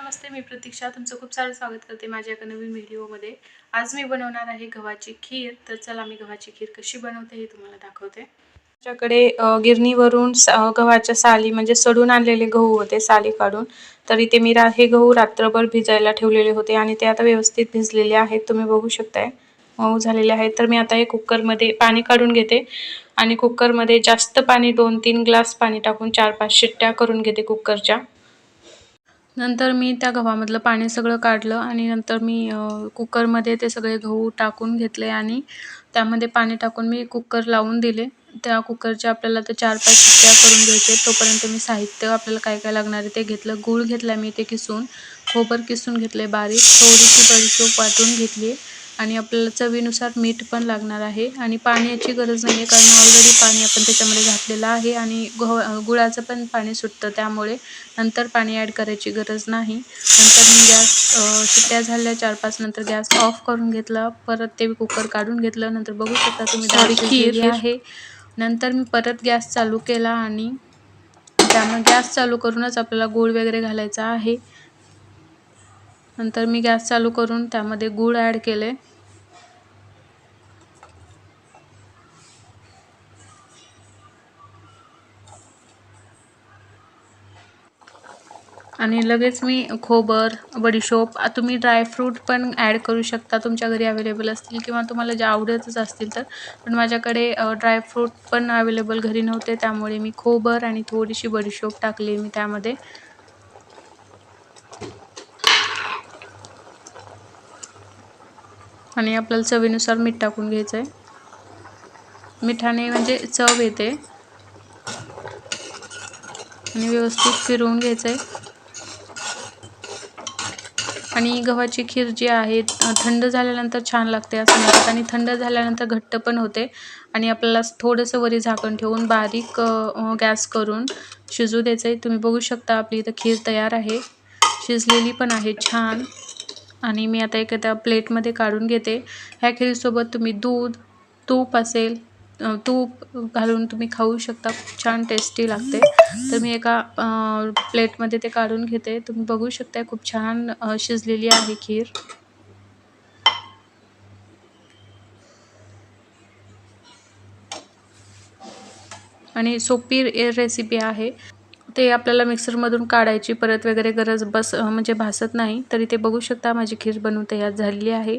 नमस्ते, मी प्रतीक्षा तुमचं खूप सारं स्वागत करते माझ्या एका नवीन व्हिडिओमध्ये। आज मी बनवणार आहे गव्हाची खीर। तर चला मी गव्हाची खीर कशी बनवते हे तुम्हाला दाखवते। माझ्याकडे गिरणीवरून गव्हाच्या साली म्हणजे सडून आणलेले गहू होते, साली काढून। तर इथे मी हे गहू रात्रभर भिजायला ठेवलेले होते आणि ते आता व्यवस्थित भिजलेले आहेत, तुम्ही बघू शकताय मऊ झालेले आहेत। तर मी आता एक कुकरमध्ये पाणी काढून घेते आणि कुकरमध्ये जास्त पाणी 2-3 ग्लास पाणी टाकून 4-5 शिट्ट्या करून घेते कुकरच्या। नंतर मी त्या गव्हामधलं पाणी सगळं काढलं आणि नंतर मी कुकरमध्ये ते सगळे गहू टाकून घेतले आणि त्यामध्ये पाणी टाकून मी कुकर लावून दिले। त्या कुकरच्या आपल्याला ते 4-5 शिट्ट्या करून घ्यायचे। तोपर्यंत मी साहित्य आपल्याला काय काय लागणार आहे ते घेतलं। गूळ घेतला मी ते किसून, खोबर किसून घेतले बारीक, थोडीशी बडीशोप वाटून घेतली आणि आपल्याला चवीनुसार मीठ पण लागणार आहे आणि पाण्याची गरज नाही आहे कारण ऑलरेडी पाणी आपण त्याच्यामध्ये घातलेलं आहे आणि गुळाचं पण पाणी सुटतं, त्यामुळे नंतर पाणी ॲड करायची गरज नाही। नंतर मी गॅस शिट्ट्या झाल्या 4-5 नंतर गॅस ऑफ करून घेतला, परत ते कुकर काढून घेतलं। नंतर बघू शकता तुम्ही डाळ शिजलेली आहे। नंतर मी परत गॅस चालू केला आणि त्यामुळे गॅस चालू करूनच आपल्याला गूळ वगैरे घालायचा आहे। नंतर मी गॅस चालू करून त्यामध्ये गूळ ॲड केले आणि लगेच मी खोबर, बडीशोप, तुम्ही ड्रायफ्रूट पण ॲड करू शकता तुमच्या घरी अवेलेबल असतील किंवा तुम्हाला जे आवडतच असतील तर। पण माझ्याकडे ड्रायफ्रूट पण अवेलेबल घरी नव्हते, त्यामुळे मी खोबर आणि थोडीशी बडीशोप टाकली मी त्यामध्ये। आणि आपल्याला चवीनुसार मीठ टाकून घ्यायचं आहे। मिठाने म्हणजे चव येते आणि व्यवस्थित फिरवून घ्यायचं आहे। आणि गव्हाची खीर जी आहे थंड झाल्यानंतर छान लागते असं म्हणतात आणि थंड झाल्यानंतर घट्ट पण होते आणि आपल्याला थोडंसं वरी झाकण ठेवून बारीक गॅस करून शिजू द्यायचं आहे। तुम्ही बघू शकता आपली इथं खीर तयार आहे, शिजलेली पण आहे छान। आणि मी आता एखाद्या प्लेटमध्ये काढून घेते। ह्या खीरीसोबत तुम्ही दूध, तूप असेल तूप घालून तुम्ही खाऊ शकता, खूप छान टेस्टी लागते। तर मी एका प्लेटमध्ये ते काढून घेते। तुम्ही बघू शकता खूप छान शिजलेली आहे खीर। आणि सोपी रेसिपी आहे, ते आपल्याला मिक्सरमधून काढायची परत वगैरे गरज म्हणजे भासत नाही। तरी ते बघू शकता माझी खीर बनवून तयार झालेली आहे।